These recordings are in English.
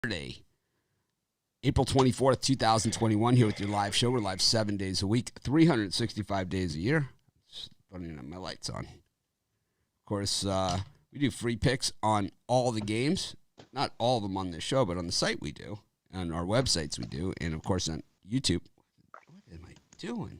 Saturday, April 24th, 2021, here with your live show. We're live 7 days a week, 365 days a year. Just putting my lights on. Of course, we do free picks on all the games. Not all of them on this show, but on the site we do. On our websites we do. And, of course, on YouTube. What am I doing?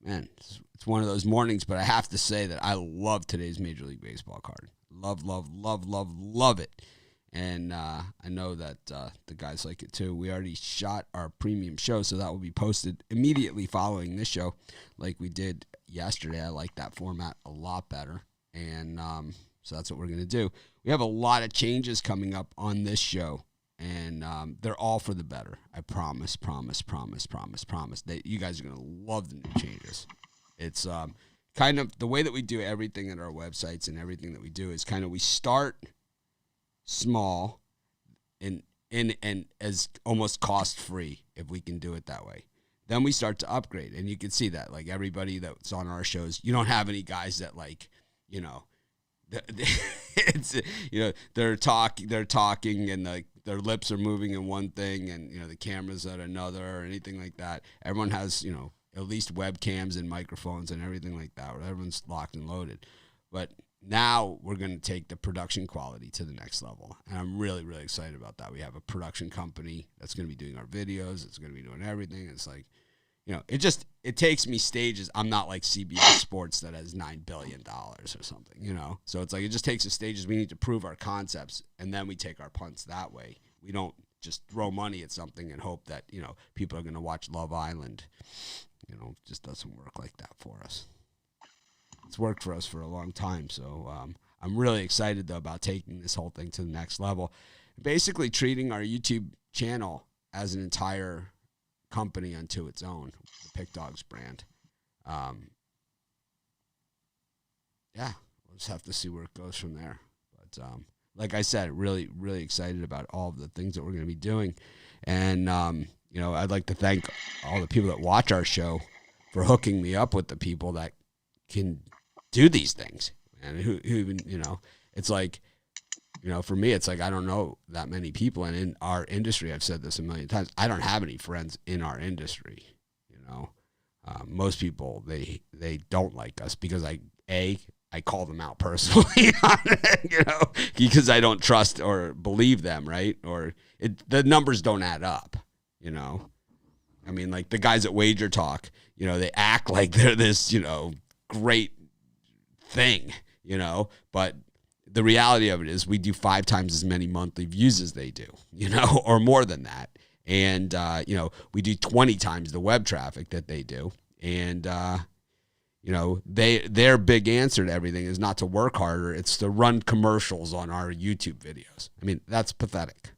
Man, it's one of those mornings, but I have to say that I love today's Major League Baseball card. Love it. And I know that the guys like it too. We already shot our premium show, so that will be posted immediately following this show like we did yesterday. I like that format a lot better. And so that's what we're going to do. We have a lot of changes coming up on this show, and they're all for the better. I promise. You guys are going to love the new changes. It's kind of the way that we do everything at our websites and everything that we do is kind of we start small and as almost cost-free, if we can do it that way. Then we start to upgrade, and you can see that. Like, everybody that's on our shows, you don't have any guys that, like, you know, it's, you know, they're talking and, like, their lips are moving in one thing and, you know, the camera's at another or anything like that. Everyone has, you know, at least webcams and microphones and everything like that, where everyone's locked and loaded. But now we're going to take the production quality to the next level, and I'm really, really excited about that. We have a production company that's going to be doing our videos. It's going to be doing everything. It's like, you know, it takes me stages. I'm not like CBS Sports that has $9 billion or something, you know? So it's like it just takes us stages. We need to prove our concepts, and then we take our punts that way. We don't just throw money at something and hope that, you know, people are going to watch Love Island. You know, it just doesn't work like that for us. It's worked for us for a long time, so I'm really excited, though, about taking this whole thing to the next level. Basically treating our YouTube channel as an entire company unto its own, the Pick Dogs brand. Yeah, we'll just have to see where it goes from there. But like I said, really, really excited about all of the things that we're going to be doing. And, you know, I'd like to thank all the people that watch our show for hooking me up with the people that can do these things. And who even, you know, it's like, you know, for me, it's like I don't know that many people. And in our industry, I've said this a million times, I don't have any friends in our industry, you know. Most people, they don't like us because I call them out personally, you know, because I don't trust or believe them, right? Or the numbers don't add up, you know. I mean, like the guys at Wager Talk, you know, they act like they're this, you know, great thing, you know, but the reality of it is we do 5 times as many monthly views as they do, you know, or more than that. And, you know, we do 20 times the web traffic that they do. And, you know, their big answer to everything is not to work harder. It's to run commercials on our YouTube videos. I mean, that's pathetic.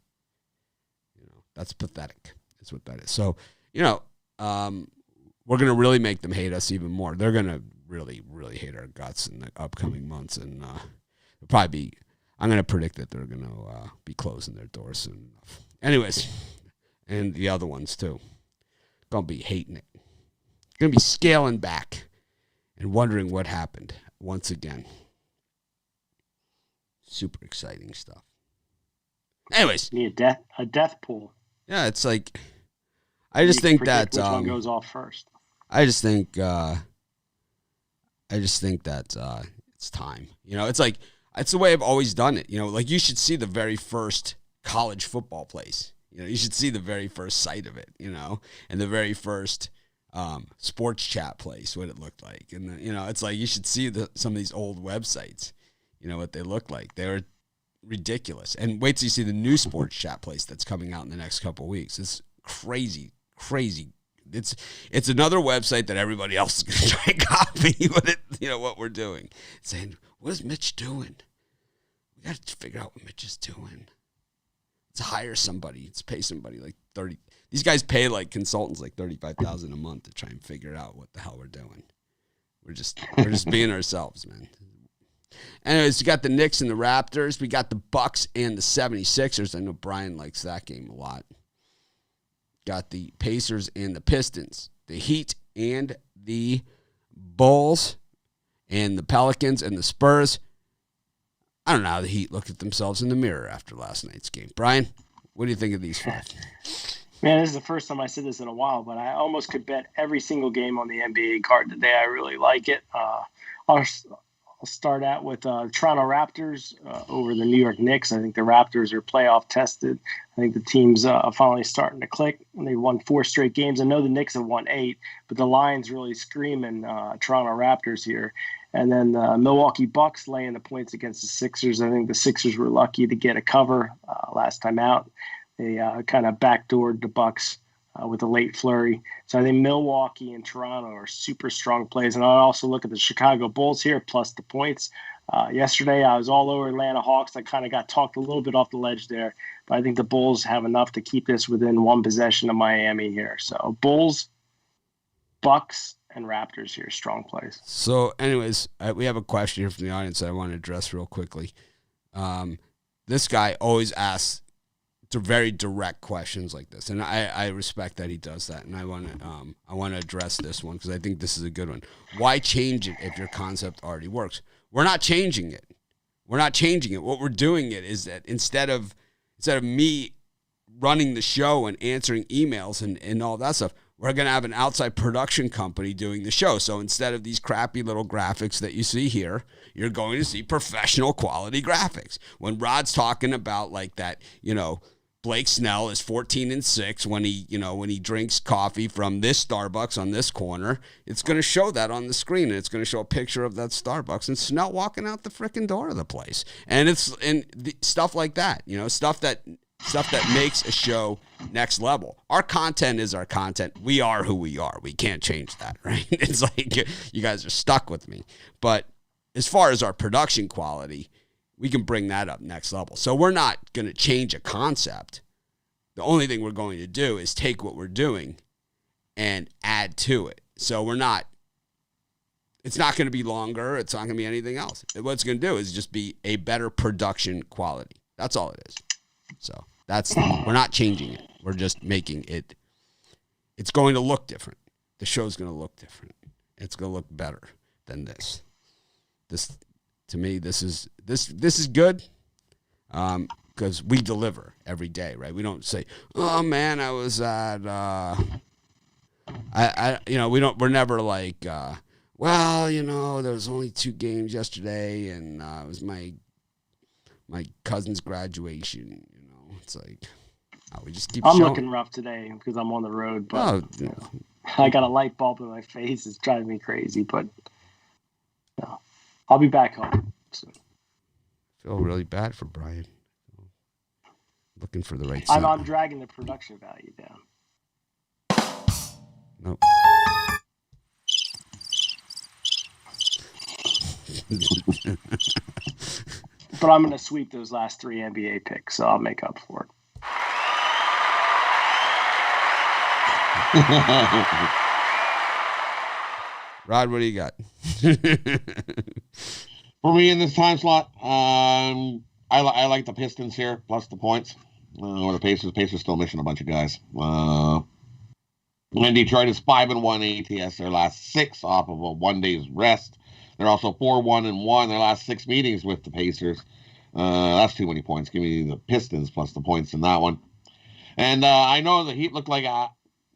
You know, that's pathetic is what that is. So, you know, we're going to really make them hate us even more. They're going to really, really hate our guts in the upcoming months. And it'll probably be, I'm going to predict that they're going to be closing their doors soon enough. Anyways, and the other ones too. Going to be hating it. Going to be scaling back and wondering what happened once again. Super exciting stuff. Anyways. Need a death pool. Yeah, it's like, I just think that which one goes off first. I just think that it's time. You know, it's like, it's the way I've always done it. You know, like you should see the very first college football place. You know, you should see the very first site of it, you know, and the very first sports chat place, what it looked like. And, you know, it's like you should see some of these old websites, you know, what they look like. They were ridiculous. And wait till you see the new sports chat place that's coming out in the next couple of weeks. It's crazy. It's another website that everybody else is going to try and copy what we're doing. Saying, what is Mitch doing? We got to figure out what Mitch is doing. Let's hire somebody. Let's pay somebody like 30. These guys pay like consultants like $35,000 a month to try and figure out what the hell we're doing. We're just being ourselves, man. Anyways, we got the Knicks and the Raptors. We got the Bucks and the 76ers. I know Brian likes that game a lot. Got the Pacers and the Pistons. The Heat and the Bulls. And the Pelicans and the Spurs. I don't know how the Heat looked at themselves in the mirror after last night's game. Brian, What do you think of these 5? Man, this is the first time I said this in a while, but I almost could bet every single game on the NBA card today. I really like it. I'll start out with Toronto Raptors over the New York Knicks. I think the Raptors are playoff tested. I think the team's finally starting to click. They won 4 straight games. I know the Knicks have won 8, but the Lions really screaming Toronto Raptors here. And then Milwaukee Bucks laying the points against the Sixers. I think the Sixers were lucky to get a cover last time out. They kind of backdoored the Bucks with a late flurry. So I think Milwaukee and Toronto are super strong plays. And I also look at the Chicago Bulls here, plus the points. Yesterday, I was all over Atlanta Hawks. I kind of got talked a little bit off the ledge there. But I think the Bulls have enough to keep this within 1 possession of Miami here. So Bulls, Bucks, and Raptors here, strong plays. So anyways, we have a question here from the audience that I want to address real quickly. This guy always asks very direct questions like this, and I respect that he does that, and I want to address this one because I think this is a good one. Why change it if your concept already works? We're not changing it. What we're doing it is that instead of me running the show and answering emails and all that stuff, we're going to have an outside production company doing the show. So instead of these crappy little graphics that you see here, you're going to see professional quality graphics. When Rod's talking about like that, Blake Snell is 14-6 when he drinks coffee from this Starbucks on this corner. It's going to show that on the screen, and it's going to show a picture of that Starbucks and Snell walking out the freaking door of the place, and stuff like that. Stuff that makes a show next level. Our content is our content. We are who we are. We can't change that, right? It's like you guys are stuck with me, but as far as our production quality, we can bring that up next level. So we're not going to change a concept. The only thing we're going to do is take what we're doing and add to it. So it's not going to be longer. It's not going to be anything else. What it's going to do is just be a better production quality. That's all it is. So we're not changing it. We're just making it. It's going to look different. The show's going to look different. It's going to look better than this. To me, this is good because we deliver every day, right? We don't say, "Oh man, I was at," we're never like, "Well, there was only 2 games yesterday, and it was my cousin's graduation." It's like, we just keep. I'm showing. looking rough today because I'm on the road, but I got a light bulb in my face. It's driving me crazy, but. I'll be back home soon. I feel really bad for Brian. Looking for the right I'm dragging the production value down. Nope. But I'm going to sweep those last 3 NBA picks, so I'll make up for it. Rod, what do you got? For me in this time slot, I like the Pistons here, plus the points. Or the Pacers. Pacers still missing a bunch of guys. And Detroit is 5-1 ATS, their last 6 off of a 1 day's rest. They're also 4-1-1 their last 6 meetings with the Pacers. That's too many points. Give me the Pistons plus the points in that one. And I know the Heat look like a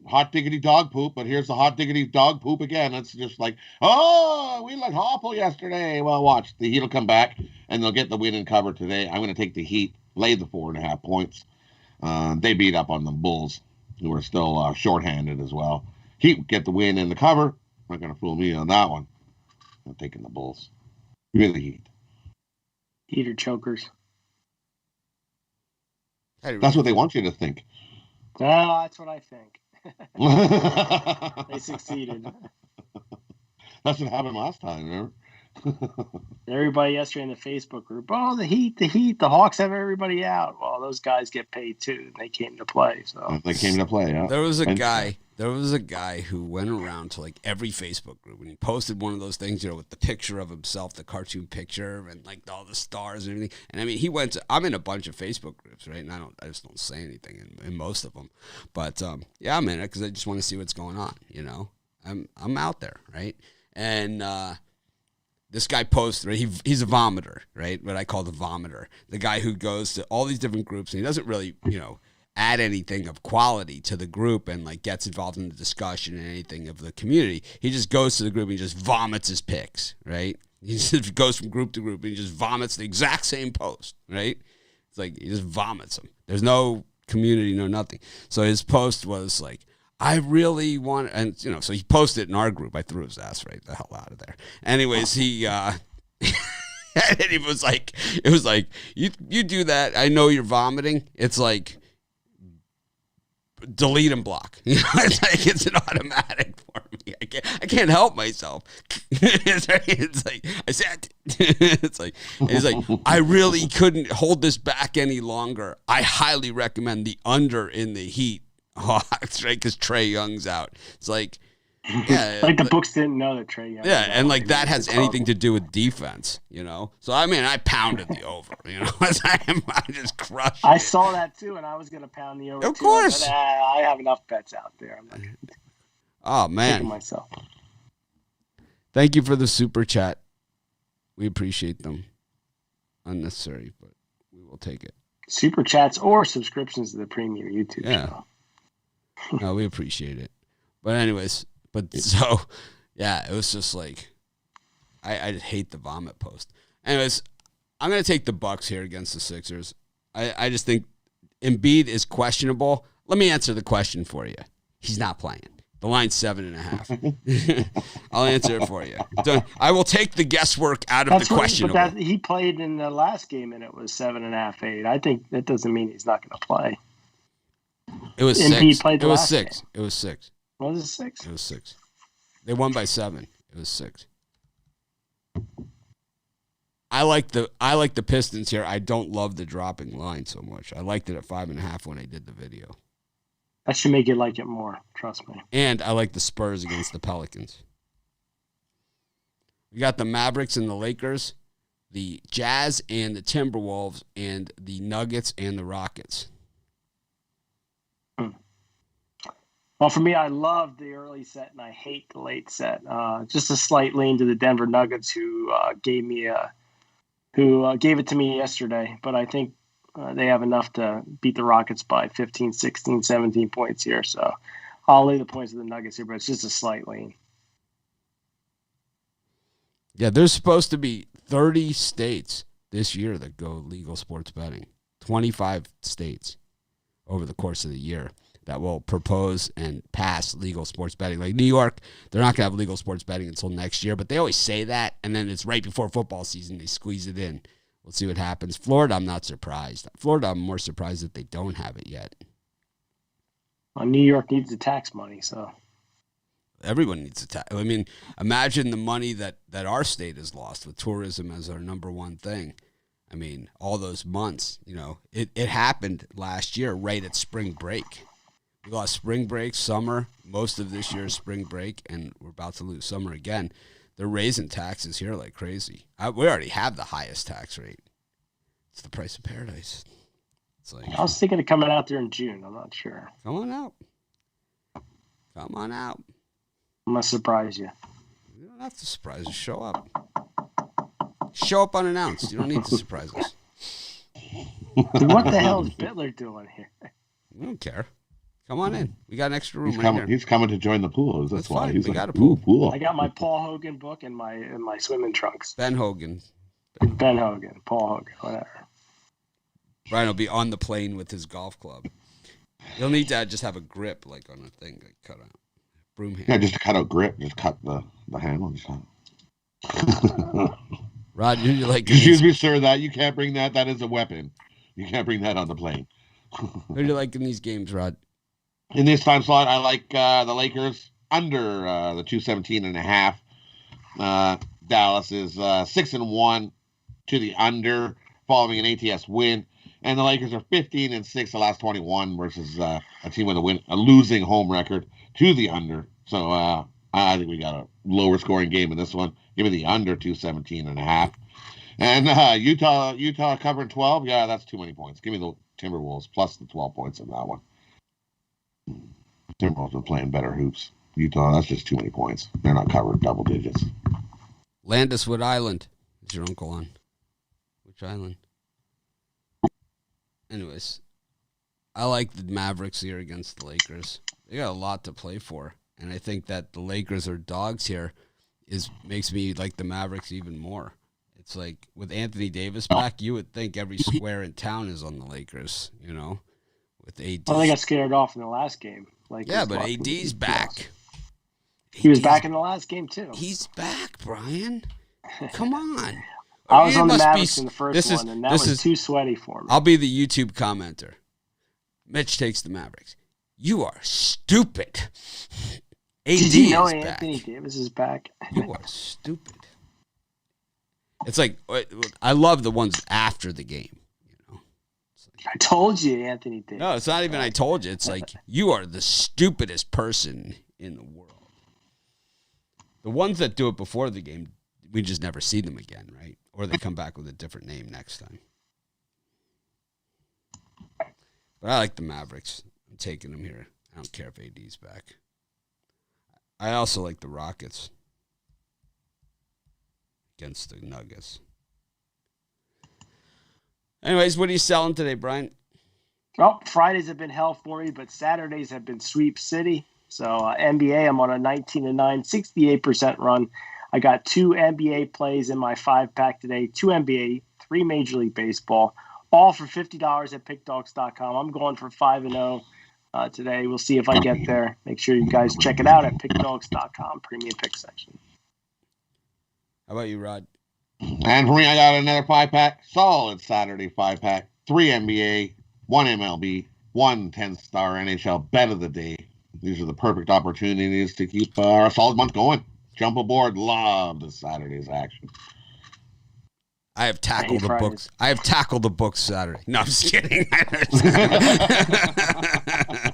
hot diggity dog poop, but here's the hot diggity dog poop again. It's just like, we let Hoppel yesterday. Well, watch. The Heat will come back, and they'll get the win and cover today. I'm going to take the Heat, lay the 4.5 points. They beat up on the Bulls, who are still shorthanded as well. Heat get the win and the cover. Not going to fool me on that one. I'm taking the Bulls. Give me the Heat. Heat or chokers. That's what they want you to think. Oh, that's what I think. They succeeded. That's what happened last time, remember? Everybody yesterday in the Facebook group, the Heat, the Hawks have everybody out. Well, those guys get paid too. They came to play. So they came to play, yeah. There was a guy who went around to like every Facebook group and he posted one of those things, with the picture of himself, the cartoon picture, and like all the stars and everything. And I mean, I'm in a bunch of Facebook groups, right? And I just don't say anything in most of them. But yeah, I'm in it because I just want to see what's going on. I'm out there, right? And this guy posts, right? He's a vomiter, right? What I call the vomiter. The guy who goes to all these different groups and he doesn't really, add anything of quality to the group and like gets involved in the discussion and anything of the community. He just goes to the group and he just vomits his picks, right? He just goes from group to group and he just vomits the exact same post, right? It's like he just vomits them. There's no community, no nothing. So his post was like, I really want, and so he posted in our group. I threw his ass right the hell out of there. Anyways, he and it was like, you do that. I know you're vomiting. It's like delete and block. It's like it's an automatic for me. I can't help myself. It's like I said. It's like I really couldn't hold this back any longer. I highly recommend the under in the Heat Hawks, right? Because Trae Young's out. It's like, yeah, like the books didn't know that Trae Young. Yeah, and like that has anything to do with defense, So I mean, I pounded the over, I just crushed. I saw that too, and I was going to pound the over. Of course, but, I have enough bets out there. I'm not going to. Oh man, myself. Thank you for the super chat. We appreciate them. Unnecessary, but we will take it. Super chats or subscriptions to the premium YouTube channel. No, we appreciate it. But anyways, so, yeah, it was just like, I just hate the vomit post. Anyways, I'm going to take the Bucks here against the Sixers. I just think Embiid is questionable. Let me answer the question for you. He's not playing. The line's 7.5. I'll answer it for you. I will take the guesswork out of the questionable. But he played in the last game, and it was 7.5, 8. I think that doesn't mean he's not going to play. It was Embiid 6. Played the it was last 6. Game. It was 6. Was it 6? It was 6. They won by 7. It was 6. I like the Pistons here. I don't love the dropping line so much. I liked it at 5.5 when I did the video. That should make you like it more. Trust me. And I like the Spurs against the Pelicans. We got the Mavericks and the Lakers, the Jazz and the Timberwolves, and the Nuggets and the Rockets. Well, for me, I love the early set and I hate the late set. Just a slight lean to the Denver Nuggets, who gave it to me yesterday. But I think they have enough to beat the Rockets by 15, 16, 17 points here. So I'll lay the points of the Nuggets here, but it's just a slight lean. Yeah, there's supposed to be 30 states this year that go legal sports betting. 25 states over the course of the year that will propose and pass legal sports betting. Like New York, they're not going to have legal sports betting until next year, but they always say that, and then it's right before football season. They squeeze it in. We'll see what happens. Florida, I'm not surprised. Florida, I'm more surprised that they don't have it yet. Well, New York needs the tax money, so. Everyone needs a tax. I mean, imagine the money that our state has lost with tourism as our number one thing. I mean, all those months, it happened last year right at spring break. We lost spring break, summer, most of this year's spring break, and we're about to lose summer again. They're raising taxes here like crazy. We already have the highest tax rate. It's the price of paradise. It's like I was thinking of coming out there in June. I'm not sure. Come on out. Come on out. I'm going to surprise you. You don't have to surprise us. Show up. Show up unannounced. You don't need to surprise us. Dude, what the hell is Bittler doing here? I don't care. Come on in. We got an extra room here. He's coming to join the pool. That's why. He's got a pool. I got my Paul Hogan book and my swimming trunks. Ben Hogan, Paul Hogan, whatever. Brian will be on the plane with his golf club. You'll need to just have a grip, like on a thing, like cut out. Broom handle. Yeah, just cut out grip. Just cut the handle. Rod, you're like... Excuse me, sir, that you can't bring that. That is a weapon. You can't bring that on the plane. Who do you like in these games, Rod? In this time slot, I like the Lakers under the 217.5. Dallas is 6-1 to the under, following an ATS win, and the Lakers are 15-6 the last 21 versus a team with a losing home record to the under. So I think we got a lower scoring game in this one. Give me the under 217.5. And Utah covering 12. Yeah, that's too many points. Give me the Timberwolves plus the 12 points in that one. Timberwolves are playing better hoops. Utah, that's just too many points. They're not covering double digits. Landis, what island is your uncle on? Which island? Anyways, I like the Mavericks here against the Lakers. They got a lot to play for, and I think that the Lakers are dogs here makes me like the Mavericks even more. It's like with Anthony Davis back, you would think every square in town is on the Lakers, with AD. Well, they got scared off in the last game. Yeah, but AD's back. He was back in the last game, too. He's back, Brian. Come on. I was on the Mavericks in the first one, and that was too sweaty for me. I'll be the YouTube commenter. Mitch takes the Mavericks. You are stupid. AD Did you know is Anthony back. Davis is back? You are stupid. It's like, I love the ones after the game. I told you, Anthony Davis. No, it's not even I told you. It's like, you are the stupidest person in the world. The ones that do it before the game, we just never see them again, right? Or they come back with a different name next time. But I like the Mavericks. I'm taking them here. I don't care if AD's back. I also like the Rockets against the Nuggets. Anyways, what are you selling today, Brian? Well, Fridays have been hell for me, but Saturdays have been sweep city. So NBA, I'm on a 19-9, 68% run. I got 2 NBA plays in my 5-pack today, 2 NBA, 3 Major League Baseball, all for $50 at pickdogs.com. I'm going for 5-0 today. We'll see if I get there. Make sure you guys check it out at pickdogs.com, premium pick section. How about you, Rod? And for me, I got another 5-pack, solid Saturday 5-pack, 3 NBA, 1 MLB, 1 10-star NHL bet of the day. These are the perfect opportunities to keep our solid month going. Jump aboard. Love the Saturday's action. I have tackled the books. I have tackled the books Saturday. No, I'm just kidding.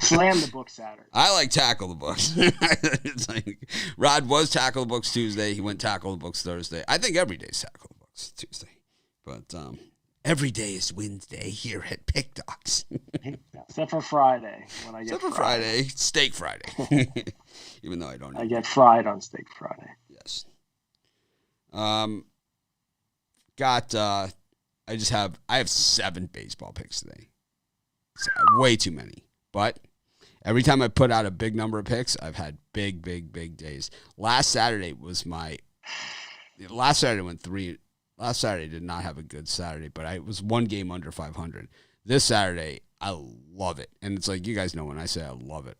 Slam the book Saturday. I like tackle the books. It's like Rod was tackle the books Tuesday. He went tackle the books Thursday. I think every day is tackle the books Tuesday. But every day is Wednesday here at Pick Dogs. Except for Friday. When I get Except for Friday. Steak Friday. Even though I don't I get fried on Steak Friday. Yes. I have 7 baseball picks today. It's way too many. But every time I put out a big number of picks, I've had big days. Last Saturday went 3. Last Saturday did not have a good Saturday, but I was 1 game under 500. This Saturday, I love it. And it's like, you guys know when I say I love it,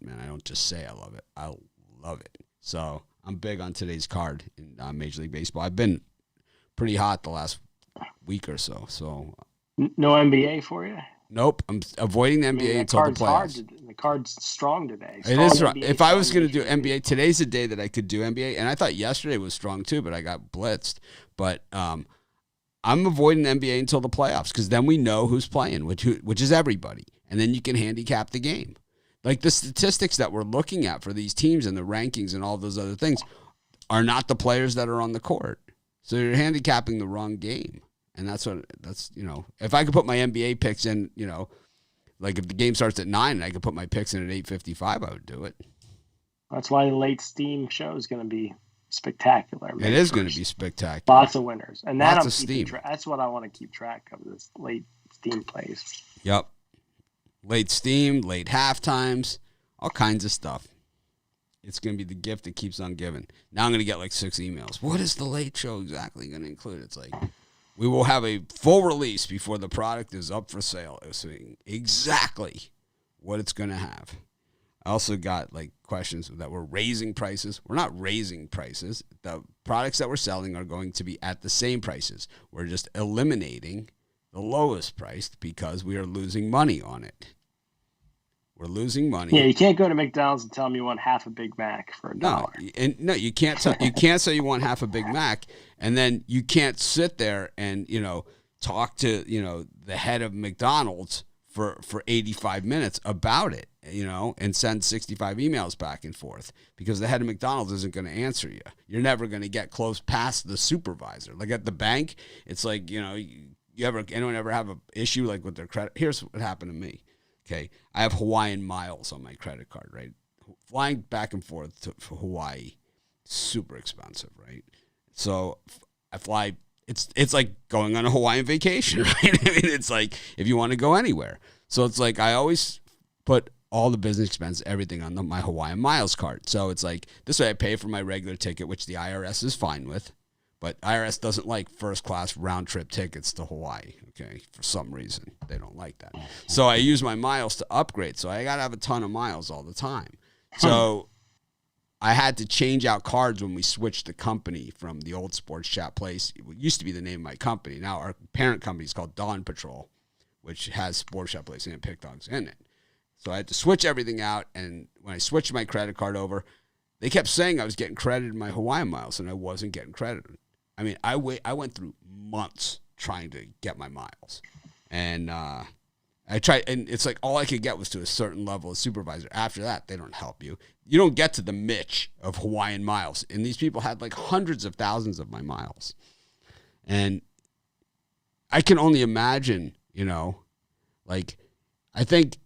man. I don't just say I love it. I love it. So I'm big on today's card in Major League Baseball. I've been pretty hot the last week or so. So no NBA for you? Nope. I'm avoiding the NBA until the playoffs. The card's strong today. It is strong. If I was going to do NBA, today's the day that I could do NBA. And I thought yesterday was strong too, but I got blitzed. But I'm avoiding NBA until the playoffs because then we know who's playing, which is everybody. And then you can handicap the game. Like the statistics that we're looking at for these teams and the rankings and all those other things are not the players that are on the court. So you're handicapping the wrong game. And that's if I could put my NBA picks in, like if the game starts at 9 and I could put my picks in at 8:55, I would do it. That's why the late Steam show is going to be spectacular. It is going to be spectacular. Lots of winners. And that Lots of steam. That's what I want to keep track of, this late Steam plays. Yep. Late Steam, late half times, all kinds of stuff. It's going to be the gift that keeps on giving. Now I'm going to get like 6 emails. What is the late show exactly going to include? It's like, we will have a full release before the product is up for sale. It's exactly what it's going to have. I also got like questions that we're raising prices. We're not raising prices. The products that we're selling are going to be at the same prices. We're just eliminating the lowest priced because we are losing money on it. We're losing money. Yeah, you can't go to McDonald's and tell them you want half a Big Mac for $1. No, you can't. You can't say you want half a Big Mac, and then you can't sit there and talk to the head of McDonald's for 85 minutes about it, and send 65 emails back and forth because the head of McDonald's isn't going to answer you. You're never going to get close past the supervisor. Like at the bank, it's like anyone ever have an issue like with their credit? Here's what happened to me. Okay, I have Hawaiian Miles on my credit card, right? Flying back and forth to Hawaii, super expensive, right? So I fly. It's like going on a Hawaiian vacation, right? I mean, it's like if you want to go anywhere. So it's like I always put all the business expense, everything on my Hawaiian Miles card. So it's like this way I pay for my regular ticket, which the IRS is fine with. But IRS doesn't like first-class round-trip tickets to Hawaii, okay? For some reason, they don't like that. So I use my miles to upgrade. So I got to have a ton of miles all the time. So I had to change out cards when we switched the company from the old Sports Chat place. It used to be the name of my company. Now our parent company is called Dawn Patrol, which has Sports Chat place and Pick Dogs in it. So I had to switch everything out, and when I switched my credit card over, they kept saying I was getting credited my Hawaiian miles, and I wasn't getting credited. I mean, I went through months trying to get my miles, and I tried, and it's like all I could get was to a certain level of supervisor. After that, they don't help you. You don't get to the Mitch of Hawaiian miles, and these people had like hundreds of thousands of my miles, and I can only imagine, like I think.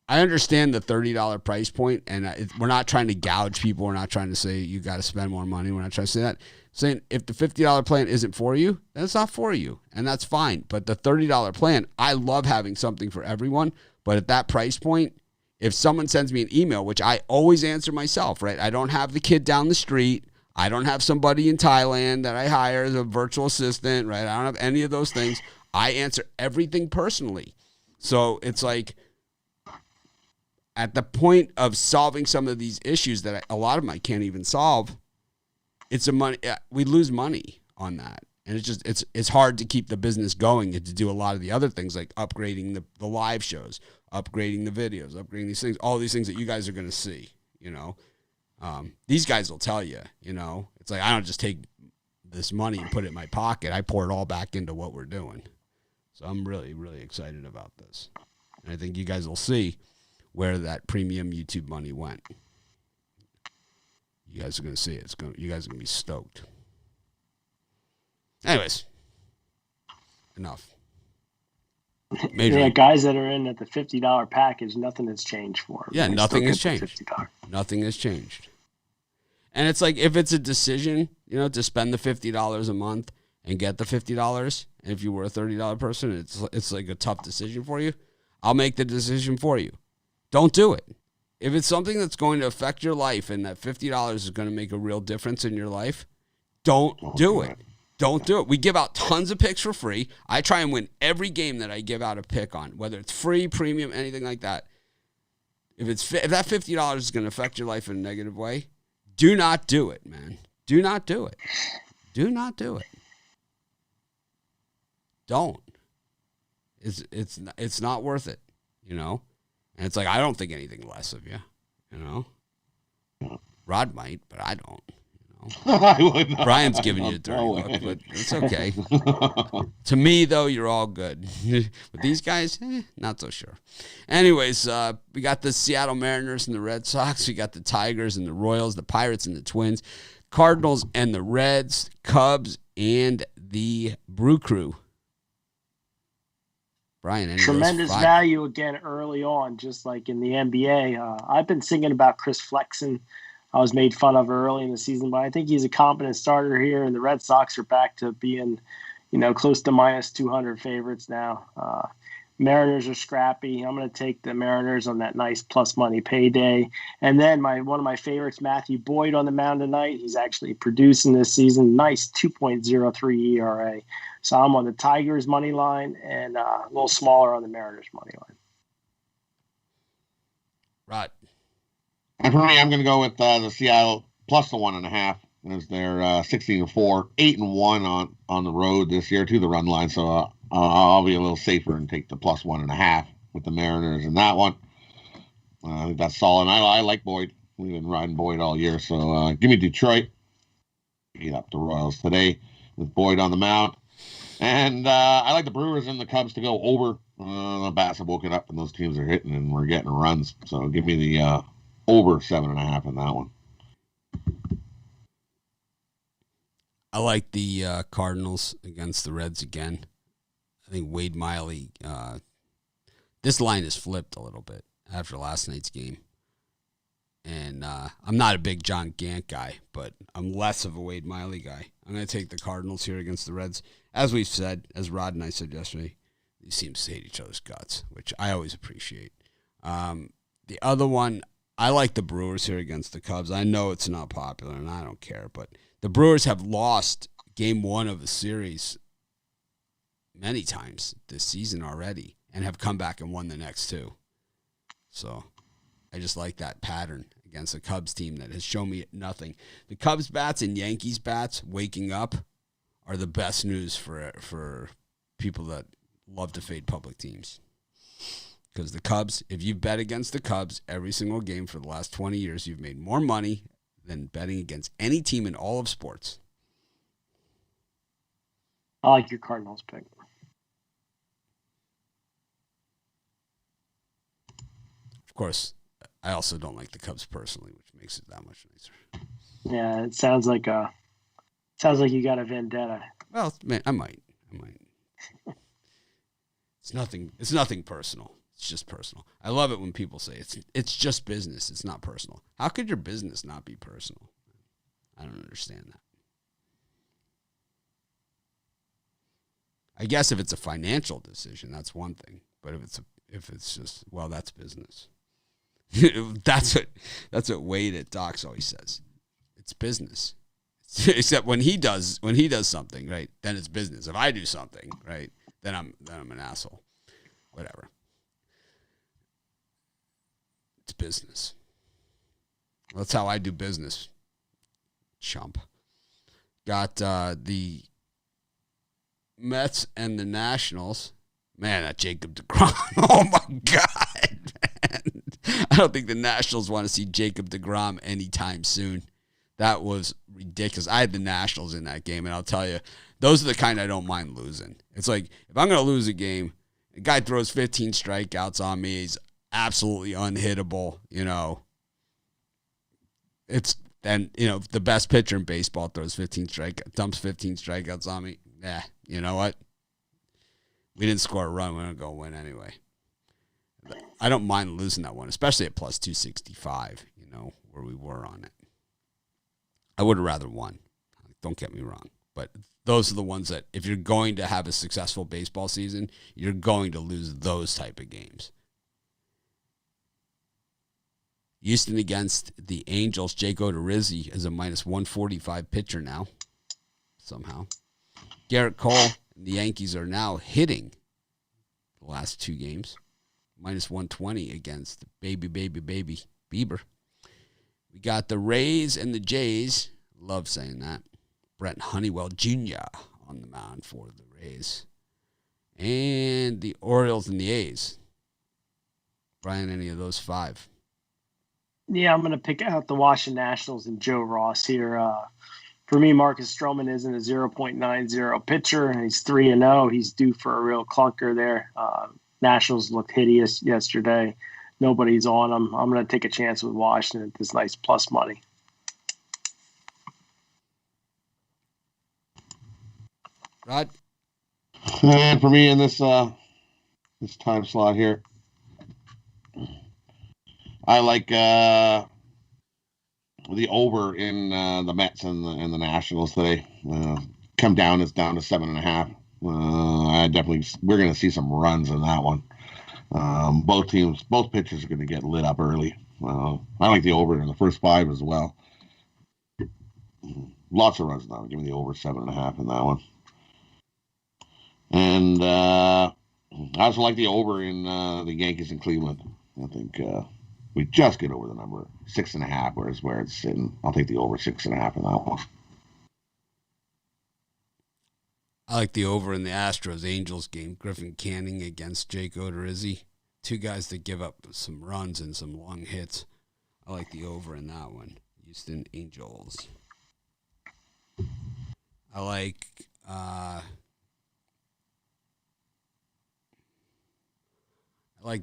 I understand the $30 price point, and we're not trying to gouge people. We're not trying to say you got to spend more money. We're not trying to say that. Saying if the $50 plan isn't for you, then it's not for you, and that's fine. But the $30 plan, I love having something for everyone, but at that price point, if someone sends me an email, which I always answer myself, right? I don't have the kid down the street. I don't have somebody in Thailand that I hire as a virtual assistant, right? I don't have any of those things. I answer everything personally. So it's like, at the point of solving some of these issues that a lot of them I can't even solve, we lose money on that. And it's hard to keep the business going and to do a lot of the other things like upgrading the live shows, upgrading the videos, upgrading these things, all these things that you guys are going to see, These guys will tell you, it's like I don't just take this money and put it in my pocket. I pour it all back into what we're doing. So I'm really, really excited about this. And I think you guys will see where that premium YouTube money went. You guys are going to see it. You guys are going to be stoked. Anyways, enough. Yeah, guys that are in at the $50 package, nothing has changed for them. Yeah, nothing has changed. Nothing has changed. And it's like if it's a decision, to spend the $50 a month and get the $50, and if you were a $30 person, it's like a tough decision for you, I'll make the decision for you. Don't do it. If it's something that's going to affect your life and that $50 is going to make a real difference in your life, don't do it. Don't do it. We give out tons of picks for free. I try and win every game that I give out a pick on, whether it's free, premium, anything like that. If that $50 is going to affect your life in a negative way, do not do it, man. Do not do it. Do not do it. Don't. It's not worth it, And it's like, I don't think anything less of you, Rod might, but I don't, I would not. Brian's giving you a dirty look, but it's okay. To me, though, you're all good. But these guys, not so sure. Anyways, we got the Seattle Mariners and the Red Sox. We got the Tigers and the Royals, the Pirates and the Twins, Cardinals and the Reds, Cubs and the Brew Crew. Brian, tremendous value again early on, just like in the NBA. I've been singing about Chris Flexen. I was made fun of early in the season, but I think he's a competent starter here, and the Red Sox are back to being, close to minus 200 favorites now. Mariners are scrappy. I'm going to take the Mariners on that nice plus money payday. And then one of my favorites, Matthew Boyd, on the mound tonight. He's actually producing this season. Nice 2.03 ERA. So I'm on the Tigers money line and a little smaller on the Mariners money line. Right. And for me, I'm going to go with the Seattle plus the 1.5. As they're 16-4, 8-1 on the road this year to the run line. So I'll be a little safer and take the plus 1.5 with the Mariners in that one. I think that's solid. I like Boyd. We've been riding Boyd all year. So give me Detroit. Beat up the Royals today with Boyd on the mound. And I like the Brewers and the Cubs to go over. The bats have woken up and those teams are hitting and we're getting runs. So give me the over 7.5 in that one. I like the Cardinals against the Reds again. I think Wade Miley, this line is flipped a little bit after last night's game. And I'm not a big John Gant guy, but I'm less of a Wade Miley guy. I'm going to take the Cardinals here against the Reds. As we've said, as Rod and I said yesterday, these teams hate each other's guts, which I always appreciate. The other one, I like the Brewers here against the Cubs. I know it's not popular, and I don't care, but the Brewers have lost game one of the series many times this season already and have come back and won the next two. So I just like that pattern against a Cubs team that has shown me nothing. The Cubs bats and Yankees bats waking up are the best news for people that love to fade public teams. Because the Cubs, if you bet against the Cubs every single game for the last 20 years, you've made more money than betting against any team in all of sports. I like your Cardinals pick. Of course, I also don't like the Cubs personally, which makes it that much nicer. Yeah, it sounds like you got a vendetta. Well, man, I might. It's nothing personal. It's just personal. I love it when people say it's just business. It's not personal. How could your business not be personal? I don't understand that. I guess if it's a financial decision, that's one thing. But if it's just, well, that's business. that's what Wade at Docs always says. It's business. Except when he does something, right, then it's business. If I do something, right, then I'm an asshole. Whatever. It's business. That's how I do business. Chump. Got the Mets and the Nationals. Man, that Jacob deGrom. Oh, my God, man. I don't think the Nationals want to see Jacob deGrom anytime soon. That was ridiculous. I had the Nationals in that game, and I'll tell you, those are the kind I don't mind losing. It's like, if I'm going to lose a game, a guy throws 15 strikeouts on me, he's absolutely unhittable, It's then, the best pitcher in baseball throws dumps 15 strikeouts on me. Yeah, you know what? We didn't score a run. We're going to go win anyway. I don't mind losing that one, especially at plus 265, where we were on it. I would have rather won. Don't get me wrong. But those are the ones that, if you're going to have a successful baseball season, you're going to lose those type of games. Houston against the Angels. Jake Odorizzi is a minus 145 pitcher now, somehow. Garrett Cole and the Yankees are now hitting the last two games. Minus 120 against baby Bieber. We got the Rays and the Jays. Love saying that. Brent Honeywell Jr. on the mound for the Rays. And the Orioles and the A's. Brian, any of those five? Yeah, I'm going to pick out the Washington Nationals and Joe Ross here. For me, Marcus Stroman isn't a 0.90 pitcher, and he's 3-0. He's due for a real clunker there. Nationals looked hideous yesterday. Nobody's on them. I'm going to take a chance with Washington at this nice plus money. Rod? And for me in this time slot here, I like the over in the Mets and the Nationals today. Come down, it's down to 7.5. We're going to see some runs in that one. Both pitchers are going to get lit up early. I like the over in the first 5 as well. Lots of runs now. Give me the over 7.5 in that one. And I also like the over in the Yankees in Cleveland. I think we just get over the number 6.5, where it's sitting. I'll take the over 6.5 in that one. I like the over in the Astros-Angels game. Griffin Canning against Jake Odorizzi. Two guys that give up some runs and some long hits. I like the over in that one. Houston Angels. I like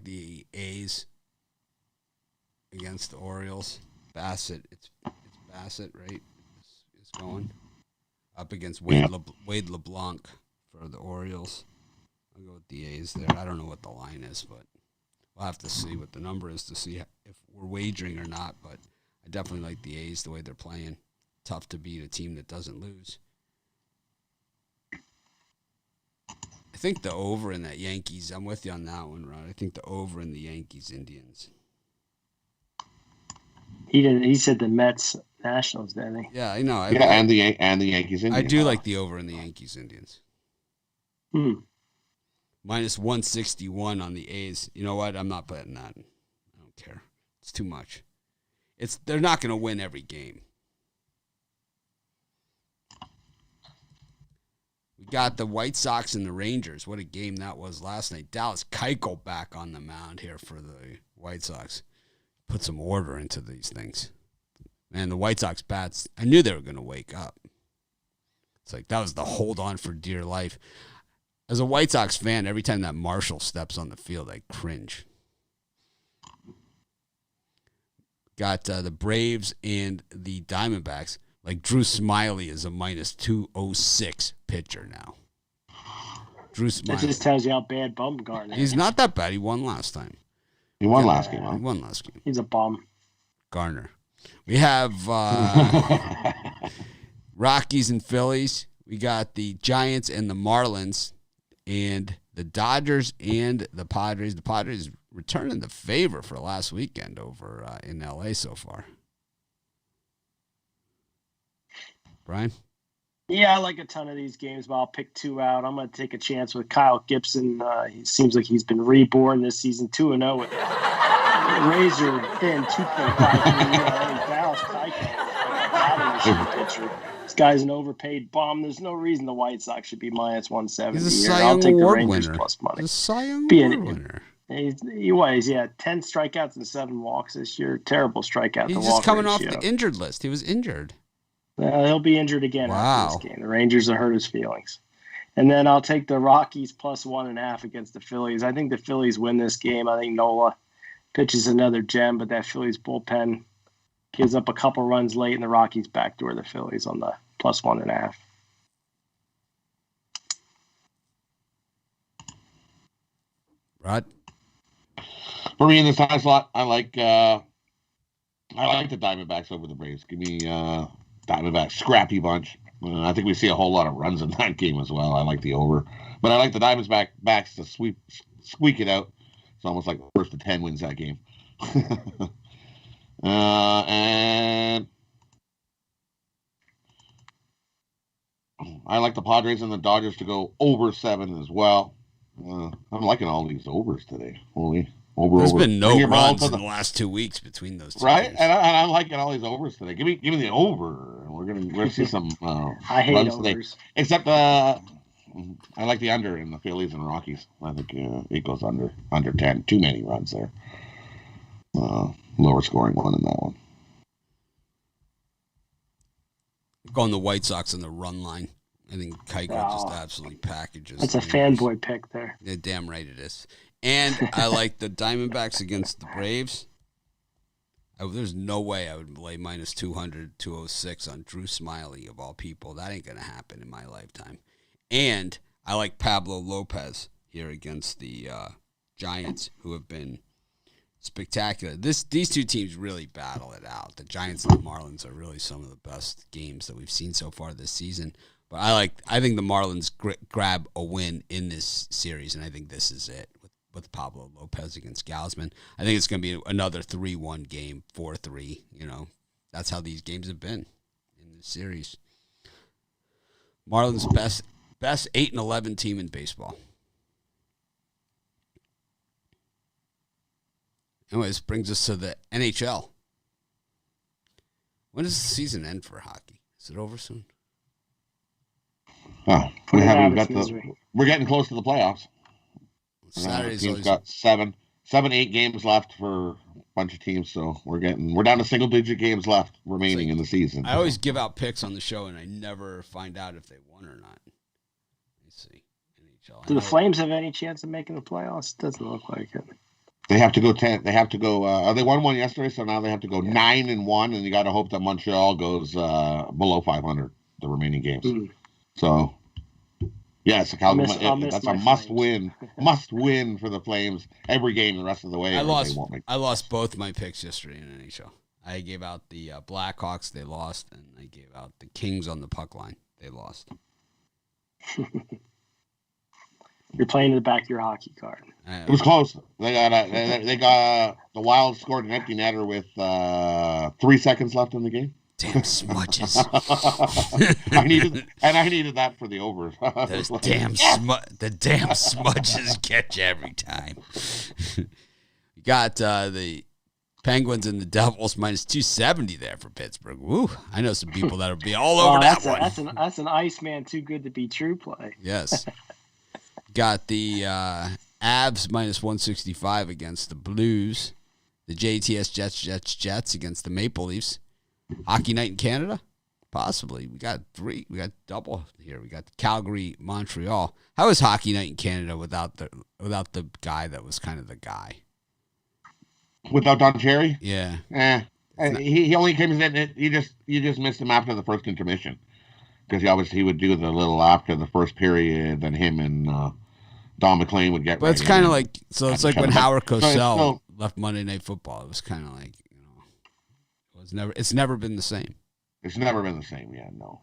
the A's against the Orioles. Bassett, it's Bassett, right? Is going up against Wade LeBlanc for the Orioles. I'll go with the A's there. I don't know what the line is, but We'll have to see what the number is to see if we're wagering or not. But I definitely like the A's the way they're playing. Tough to beat a team that doesn't lose. I think the over in that Yankees. I'm with you on that one, Rod. I think the over in the Yankees Indians. He didn't. He said the Mets Nationals, didn't he? Yeah, I know. And the Yankees Indians. I do like the over in the Yankees Indians. Minus 161 on the A's. You know what? I'm not betting that. I don't care. It's too much. They're not going to win every game. We got the White Sox and the Rangers. What a game that was last night. Dallas Keuchel back on the mound here for the White Sox. Put some order into these things. Man, the White Sox bats, I knew they were going to wake up. It's like that was the hold on for dear life. As a White Sox fan, every time that Marshall steps on the field, I cringe. Got the Braves and the Diamondbacks. Like Drew Smiley is a minus 206 pitcher now. Drew Smiley. That just tells you how bad Bumgarner is. He's not that bad. He won last time. He won last game, huh? He won last game. He's a bum. Garner. We have Rockies and Phillies. We got the Giants and the Marlins. And the Dodgers and the Padres. The Padres returning the favor for last weekend over in L.A. so far. Brian? Yeah, I like a ton of these games, but I'll pick two out. I'm going to take a chance with Kyle Gibson. He seems like he's been reborn this season, 2-0 with razor thin 2.5. Dallas Keuchel pitcher. This guy's an overpaid bum. There's no reason the White Sox should be minus 170. He's a Cy I'll Young take the Award Rangers winner. plus money. He's a Cy Young Award winner. He was, 10 strikeouts and 7 walks this year. Terrible strikeout to walk. He's just coming ratio. off the injured list. He was injured. He'll be injured again after this game. The Rangers will hurt his feelings. And then I'll take the Rockies plus 1.5 against the Phillies. I think the Phillies win this game. I think Nola pitches another gem, but that Phillies bullpen gives up a couple runs late, and the Rockies backdoor the Phillies on the plus 1.5. Rod? For me in this time slot, I like the Diamondbacks over the Braves. Give me Diamondbacks, scrappy bunch. I think we see a whole lot of runs in that game as well. I like the over, but I like the Diamondbacks to squeak it out. It's almost like the first of 10 wins that game. And I like the Padres and the Dodgers to go over 7 as well. I'm liking all these overs today. There's been no runs in the last 2 weeks between those two. Right, teams. and I'm liking all these overs today. Give me the over. We're gonna see some I hate runs overs. today. Except I like the under in the Phillies and Rockies. I think it goes under 10. Too many runs there. Lower scoring one in that one. Going the White Sox on the run line. I think Keuchel just absolutely packages. That's a fanboy pick there. Yeah, damn right it is. And I like the Diamondbacks against the Braves. There's no way I would lay minus 200, 206 on Drew Smiley, of all people. That ain't going to happen in my lifetime. And I like Pablo Lopez here against the Giants, who have been spectacular. These two teams really battle it out. The Giants and the Marlins are really some of the best games that we've seen so far this season. But I think the Marlins grab a win in this series, and I think this is it with Pablo Lopez against Gausman. I think it's going to be another 3-1 game, 4-3. That's how these games have been in this series. Marlins best 8-11 team in baseball. Anyways, brings us to the NHL. When does the season end for hockey? Is it over soon? Oh, we're getting close to the playoffs. Saturday's team's got 8 games left for a bunch of teams, so we're down to single-digit games left remaining in the season. I always give out picks on the show, and I never find out if they won or not. Let's see. NHL. Do the Flames have any chance of making the playoffs? Doesn't look like it. They have to go 10. They have to go. They won one yesterday, so now they have to go 9-1, and you got to hope that Montreal goes below 500 the remaining games. So Yes, I'll miss that's a my Flames. must win for the Flames every game the rest of the way. I or lost. They won't make I lost both my picks yesterday in NHL. I gave out the Blackhawks. They lost, and I gave out the Kings on the puck line. They lost. You're playing in the back of your hockey card. It was close. They got the Wild scored an empty netter with 3 seconds left in the game. Damn smudges. I needed that for the over. Those the damn smudges get you every time. You got the Penguins and the Devils minus 270 there for Pittsburgh. Woo! I know some people that'll be all over that one. That's an Iceman too good to be true play. Yes. Got the Avs minus 165 against the Blues. The JTS Jets against the Maple Leafs. Hockey night in Canada? Possibly. We got three. We got double here. We got Calgary, Montreal. How is hockey night in Canada without the guy that was kind of the guy? Without Don Cherry? Yeah. He only came in. You just missed him after the first intermission because he would do the little after the first period. Then him and Don McLean would get. But it's kind of like it's like when Howard Cosell left Monday Night Football. It was kind of like it's never been the same. It's never been the same. Yeah, no,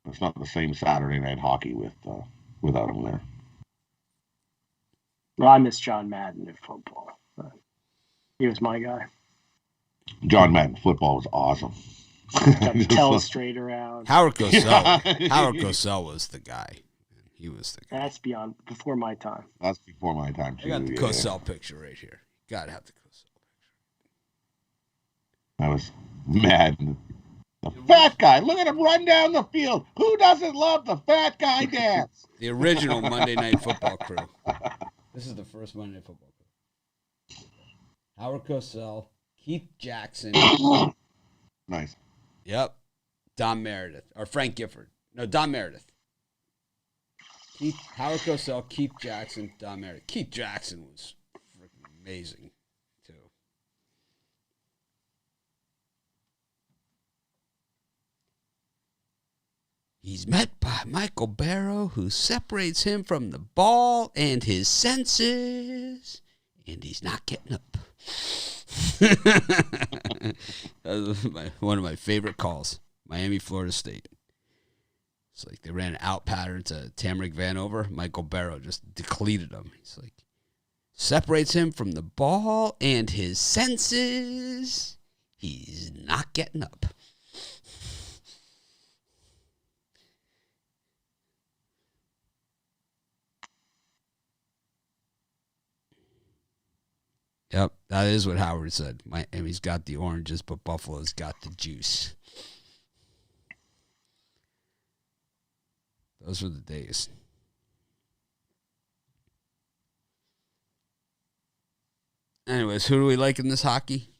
it's not the same Saturday night hockey without him there. Well, I miss John Madden in football. He was my guy. John Madden football was awesome. Telestrator out. Howard Cosell was the guy. He was the guy. That's before my time. That's before my time too. I got the Cosell picture right here. Gotta have the Cosell picture. I was mad. The fat guy. Look at him run down the field. Who doesn't love the fat guy dance? The original Monday Night Football crew. This is the first Monday Night Football crew. Howard Cosell, Keith Jackson. Nice. Yep. Don Meredith. Or Frank Gifford. No, Don Meredith. Howard Cosell, Keith Jackson, Don Meredith. Keith Jackson was freaking amazing, too. He's met by Michael Barrow, who separates him from the ball and his senses, and he's not getting up. That was one of my favorite calls. Miami, Florida State. It's like they ran an out pattern to Tamrick Vanover. Michael Barrow just depleted him. He's like, separates him from the ball and his senses. He's not getting up. Yep, that is what Howard said. Miami's got the oranges, but Buffalo's got the juice. Those were the days. Anyways, who do we like in this hockey?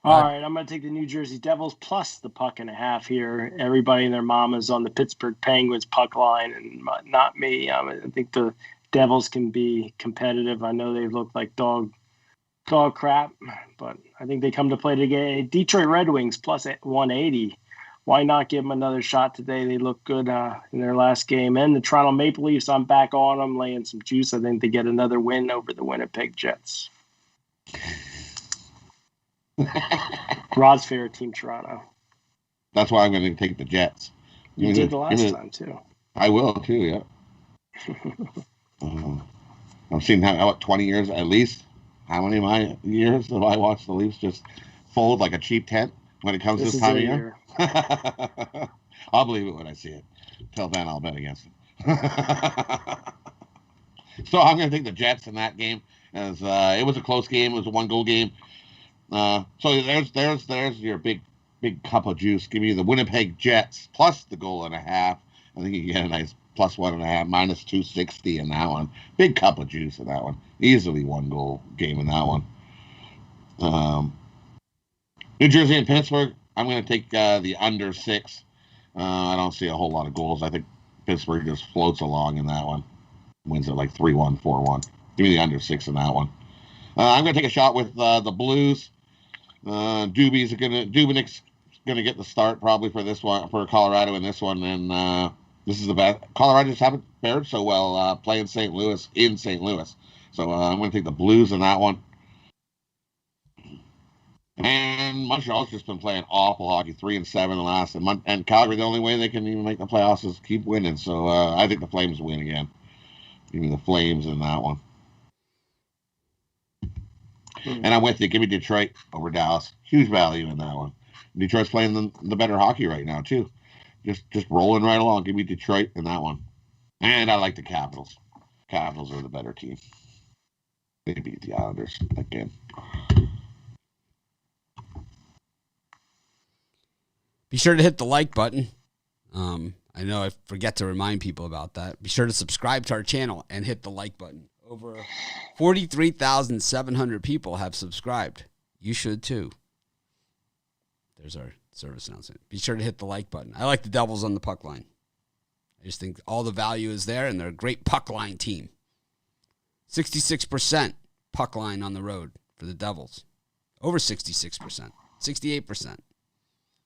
All right, I'm going to take the New Jersey Devils plus the puck and a half here. Everybody and their mama's on the Pittsburgh Penguins puck line, and not me. I think the Devils can be competitive. I know they look like dog crap, but I think they come to play today. Detroit Red Wings plus 180. Why not give them another shot today? They look good in their last game. And the Toronto Maple Leafs, I'm back on them, laying some juice. I think they get another win over the Winnipeg Jets. Rod's favorite team, Toronto. That's why I'm going to take the Jets. You did the last time, too. I will, too, yeah. I've seen, 20 years at least? How many of my years have I watched the Leafs just fold like a cheap tent when it comes this time of year? I'll believe it when I see it. Till then, I'll bet against it. So I'm going to take the Jets in that game. As it was a close game. It was a 1-goal game. So there's your big cup of juice. Give me the Winnipeg Jets plus the goal and a half. I think you can get a nice plus 1.5, minus 260 in that one. Big cup of juice in that one. Easily 1-goal game in that one. New Jersey and Pittsburgh. I'm going to take the under 6. I don't see a whole lot of goals. I think Pittsburgh just floats along in that one. Wins it like 3-1, 4-1. Give me the under 6 in that one. I'm going to take a shot with the Blues. Dubnik's going to get the start probably for this one, for Colorado in this one, and This is the best. Colorado just haven't fared so well playing St. Louis in St. Louis. So I'm going to take the Blues in that one. And Montreal's just been playing awful hockey, 3-7 the last. And Calgary, the only way they can even make the playoffs is keep winning. So I think the Flames win again. Give me the Flames in that one. And I'm with you. Give me Detroit over Dallas. Huge value in that one. Detroit's playing the better hockey right now, too. Just rolling right along. Give me Detroit in that one. And I like the Capitals. Capitals are the better team. They beat the Islanders again. Be sure to hit the like button. I know I forget to remind people about that. Be sure to subscribe to our channel and hit the like button. Over 43,700 people have subscribed. You should too. There's our service announcement. Be sure to hit the like button. I like the Devils on the puck line. I just think all the value is there, and they're a great puck line team. 66% puck line on the road for the Devils. Over 66%. 68%.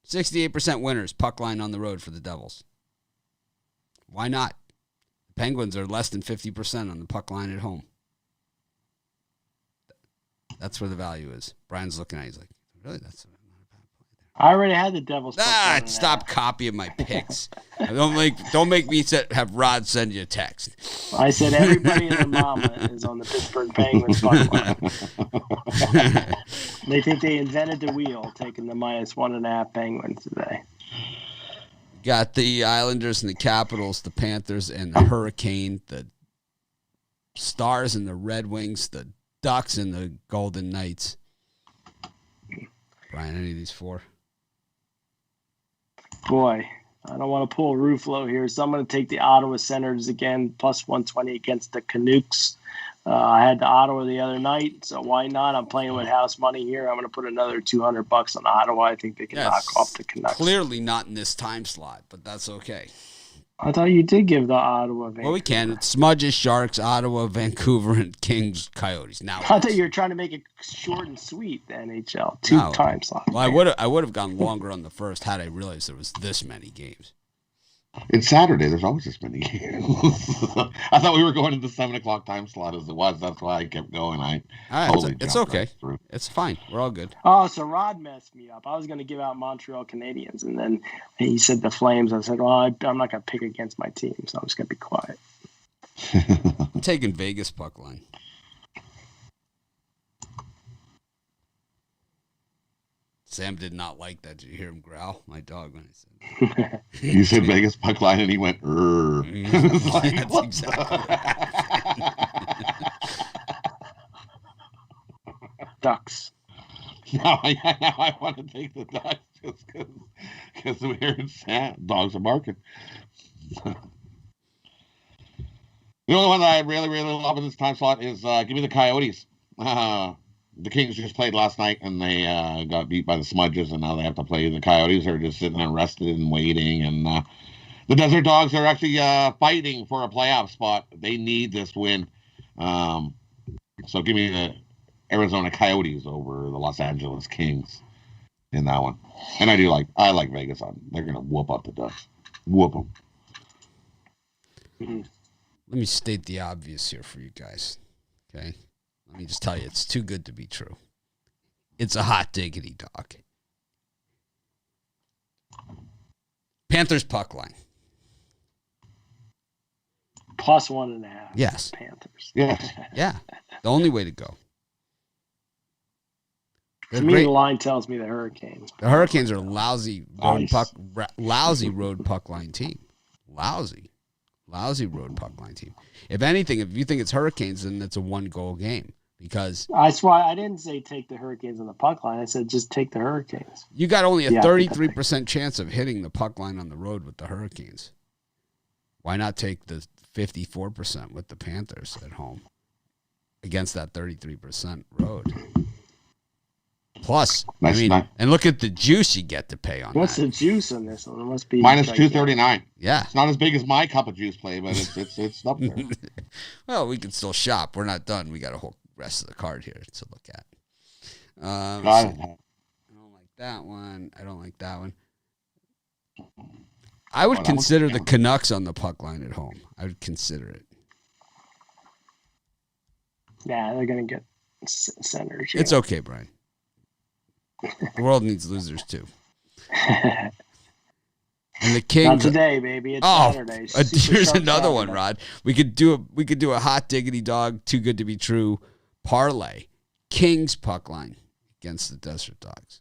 68% winners, puck line on the road for the Devils. Why not? The Penguins are less than 50% on the puck line at home. That's where the value is. Brian's looking at it. He's like, really? That's not a bad play there. I already had the Devils. Stop copying my picks. Don't make me have Rod send you a text. I said everybody and their mama is on the Pittsburgh Penguins puck line. They think they invented the wheel, taking the -1.5 Penguins today. Got the Islanders and the Capitals, the Panthers and the Hurricane, the Stars and the Red Wings, the Ducks and the Golden Knights. Brian, any of these four? Boy, I don't want to pull Ruffalo here, so I'm going to take the Ottawa Senators again, +120 against the Canucks. I had the Ottawa the other night, so why not? I'm playing with house money here. I'm going to put another $200 on Ottawa. I think they can knock off the Canucks. Clearly not in this time slot, but that's okay. I thought you did give the Ottawa. Vancouver. Well, we can. It's Smudges, Sharks, Ottawa, Vancouver, and Kings, Coyotes. Now I thought you were trying to make it short and sweet. The NHL time slots. Well, I would have gone longer on the first had I realized there was this many games. It's Saturday. There's always this many games. I thought we were going to the 7 o'clock time slot as it was. That's why I kept going. It's okay. Right, it's fine. We're all good. Oh, so Rod messed me up. I was going to give out Montreal Canadiens, and then he said the Flames. I said, well, I'm not going to pick against my team, so I'm just going to be quiet. I'm taking Vegas puck line. Sam did not like that. Did you hear him growl? My dog, when I said You said Vegas puck line, and he went, like, that's exactly Ducks. Now I want to take the Ducks just because we're hearing Sam. Dogs are barking. The only one that I really, really love in this time slot is give me the Coyotes. The Kings just played last night, and they got beat by the Smudges, and now they have to play the Coyotes. They're just sitting there rested and waiting, and the Desert Dogs are actually fighting for a playoff spot. They need this win. So give me the Arizona Coyotes over the Los Angeles Kings in that one. And I like Vegas on. They're going to whoop up the Ducks. Whoop them. Let me state the obvious here for you guys, okay? Let me just tell you, it's too good to be true. It's a hot diggity dog. Panthers puck line. +1.5. Yes. Panthers. Yes. Yeah. The only way to go. To me, the line tells me the Hurricanes. The Hurricanes are lousy road puck line team. Lousy road puck line team. If anything, if you think it's Hurricanes, then it's a 1-goal game. Because that's why I didn't say take the Hurricanes on the puck line. I said just take the Hurricanes. You got only a 33% chance of hitting the puck line on the road with the Hurricanes. Why not take the 54% with the Panthers at home against that 33% road? Plus, and look at the juice you get to pay on What's that. the juice on this one? It must be -239. Yeah. It's not as big as my cup of juice play, but it's up there. Well, we can still shop. We're not done. We got a whole rest of the card here to look at. I don't like that one. I would consider the Canucks on the puck line at home. I would consider it. Yeah, they're going to get centers. It's okay, Brian. The world needs losers too. And the Kings. Not today, baby. It's Saturday. Here's another one, Rod. We could do a hot diggity dog, too good to be true parlay. Kings puck line against the Desert Dogs.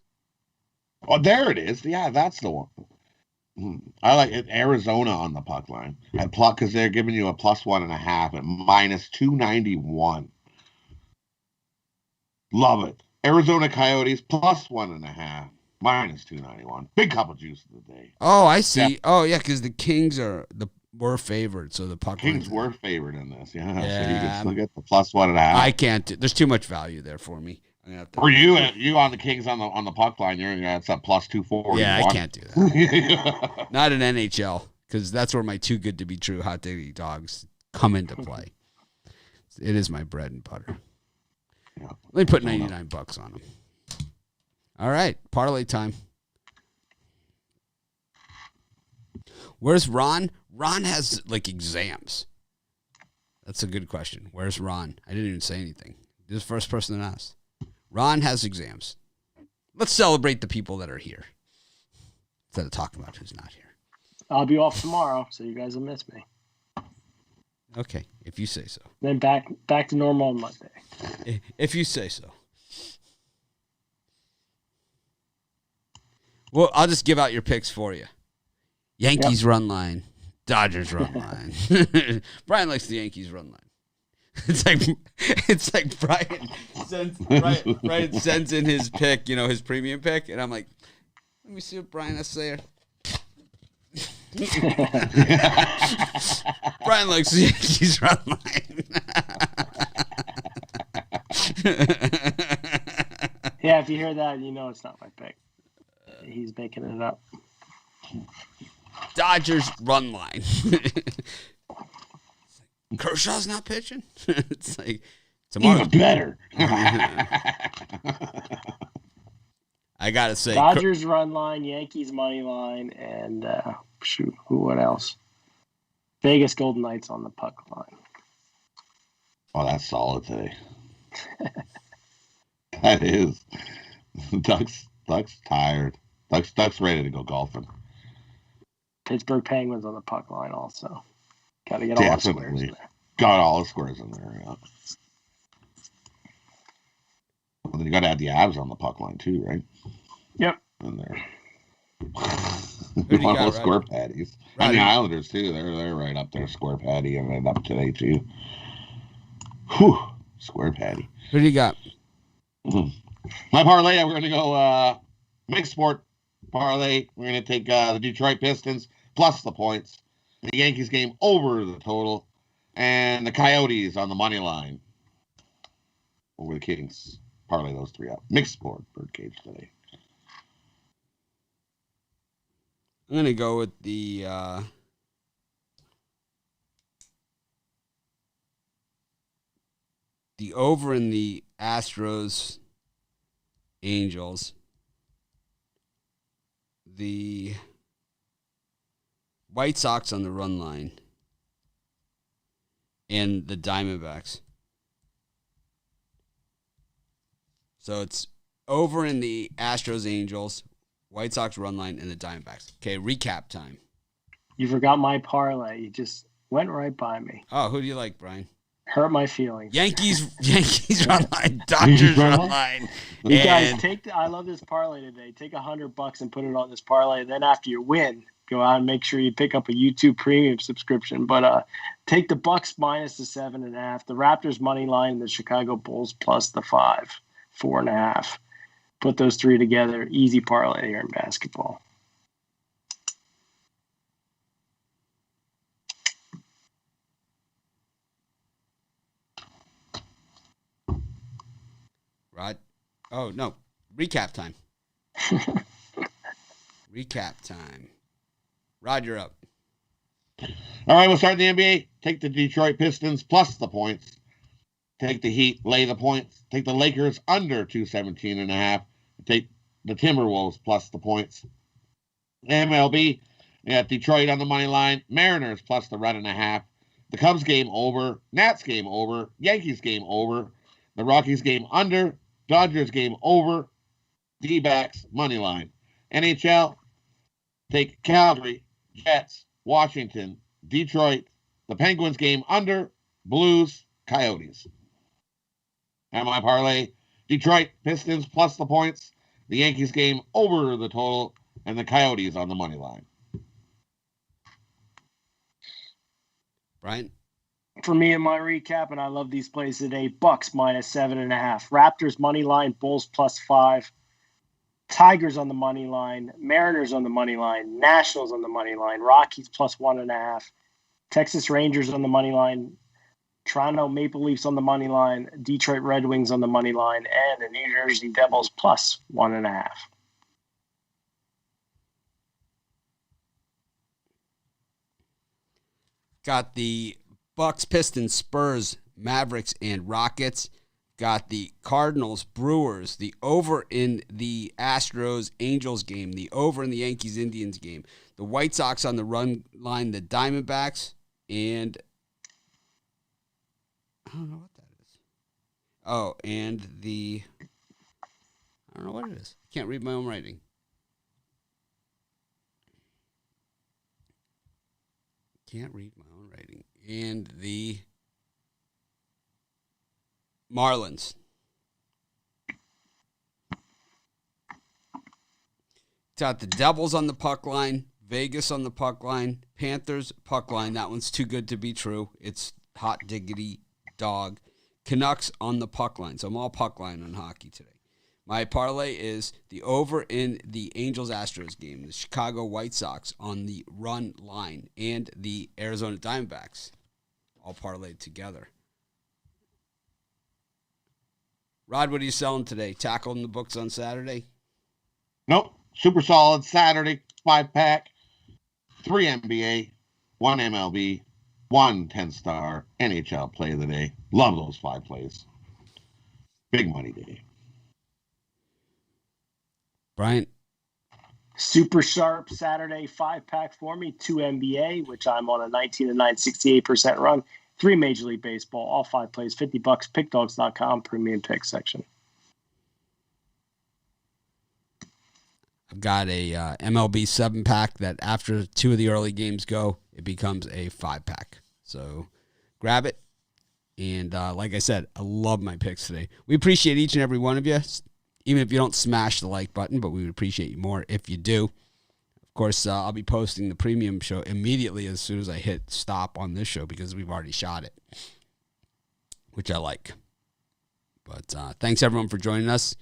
Oh, there it is. Yeah, that's the one. I like it. Arizona on the puck line at because they're giving you a +1.5 at -291. Love it. Arizona Coyotes +1.5 -291. Big cup of juice of the day. Oh, I see. Yeah. Oh, yeah, because the Kings were favored, so the puck Kings were favored in this. Yeah, so you can still get the +1.5. I can't. There's too much value there for me. For you on the Kings on the puck line, it's a +240. Yeah, I can't do that. Not in NHL, because that's where my too good to be true hot diggity dogs come into play. It is my bread and butter. Yeah. Let me put $99 on them. All right, parlay time. Where's Ron? Ron has exams. That's a good question. Where's Ron? I didn't even say anything. This is the first person that asked. Ron has exams. Let's celebrate the people that are here instead of talking about who's not here. I'll be off tomorrow, so you guys will miss me. Okay, if you say so. Then back to normal on Monday. If you say so. Well, I'll just give out your picks for you. Yankees run line. Dodgers run line. Brian likes the Yankees run line. It's like Brian sends in his pick, his premium pick, and I'm like, let me see what Brian has to say here. Brian likes the Yankees run line. Yeah, if you hear that, it's not my pick. He's making it up. Dodgers run line. Kershaw's not pitching. It's like tomorrow. Even better. I gotta say, Dodgers run line, Yankees money line, and what else? Vegas Golden Knights on the puck line. Oh, that's solid today. That is. Ducks tired. Ducks ready to go golfing. Pittsburgh Penguins on the puck line also. Got to get all the squares in there. Got all the squares in there, yeah. Well, then you got to add the Avs on the puck line too, right? Yep. In there. All the square patties. And the Islanders too. They're right up there. Square patty and up today too. Whew. Square patty. Who do you got? My parlay, we're going to go mixed sport parlay. We're going to take the Detroit Pistons plus the points. The Yankees game over the total. And the Coyotes on the money line over the Kings. Parlay those three up. Mixed sport birdcage today. I'm going to go with the over in the Astros Angels. The White Sox on the run line. And the Diamondbacks. So it's over in the Astros Angels, White Sox run line, and the Diamondbacks. Okay, recap time. You forgot my parlay. You just went right by me. Oh, who do you like, Brian? Hurt my feelings. Yankees run line, Dodgers run line. You guys I love this parlay today. Take $100 and put it on this parlay. Then after you win, go out and make sure you pick up a YouTube Premium subscription. But take the Bucks minus the 7.5, the Raptors money line, and the Chicago Bulls plus the 4.5. Put those three together. Easy parlay here in basketball. Rod? Oh, no. Recap time. Recap time. Rod, you're up. All right, we'll start the NBA. Take the Detroit Pistons plus the points. Take the Heat, lay the points. Take the Lakers under 217.5. Take the Timberwolves plus the points. MLB, Yeah, Detroit on the money line. Mariners plus the run and a half. The Cubs game over. Nats game over. Yankees game over. The Rockies game under. Dodgers game over. D-backs money line. NHL, take Calgary, Jets, Washington, Detroit. The Penguins game under. Blues, Coyotes. And my parlay, Detroit Pistons plus the points. The Yankees game over the total. And the Coyotes on the money line. Brian? For me in my recap, and I love these plays today, Bucks minus 7.5. Raptors money line, Bulls plus 5. Tigers on the money line, Mariners on the money line, Nationals on the money line, Rockies plus 1.5. Texas Rangers on the money line, Toronto Maple Leafs on the money line, Detroit Red Wings on the money line, and the New Jersey Devils plus 1.5. Got the Bucks, Pistons, Spurs, Mavericks, and Rockets. Got the Cardinals, Brewers, the over in the Astros, Angels game, the over in the Yankees, Indians game, the White Sox on the run line, the Diamondbacks, and I don't know what that is. Oh, and I don't know what it is. Can't read my own writing. Can't read my own writing. And the Marlins. Got the Devils on the puck line, Vegas on the puck line, Panthers puck line. That one's too good to be true. It's hot diggity dog. Canucks on the puck line. So I'm all puck line on hockey today. My parlay is the over in the Angels-Astros game, the Chicago White Sox on the run line, and the Arizona Diamondbacks, all parlayed together. Rod, what are you selling today? Tackle in the books on Saturday? Nope. Super solid Saturday 5-pack. 3 NBA, 1 MLB, 1 10-star NHL play of the day. Love those 5 plays. Big money day. Bryant? Super sharp Saturday 5-pack for me. 2 NBA, which I'm on a 19-9, 68% run. 3 Major League Baseball, all 5 plays, $50. Pickdogs.com, premium pick section. I've got a MLB 7-pack that after 2 of the early games go, it becomes a 5-pack. So grab it. And like I said, I love my picks today. We appreciate each and every one of you, even if you don't smash the like button, but we would appreciate you more if you do. Of course, I'll be posting the premium show immediately as soon as I hit stop on this show because we've already shot it, which I like. But thanks, everyone, for joining us.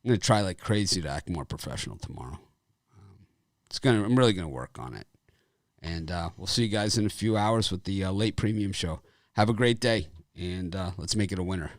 I'm going to try like crazy to act more professional tomorrow. I'm really going to work on it. And we'll see you guys in a few hours with the late premium show. Have a great day, and let's make it a winner.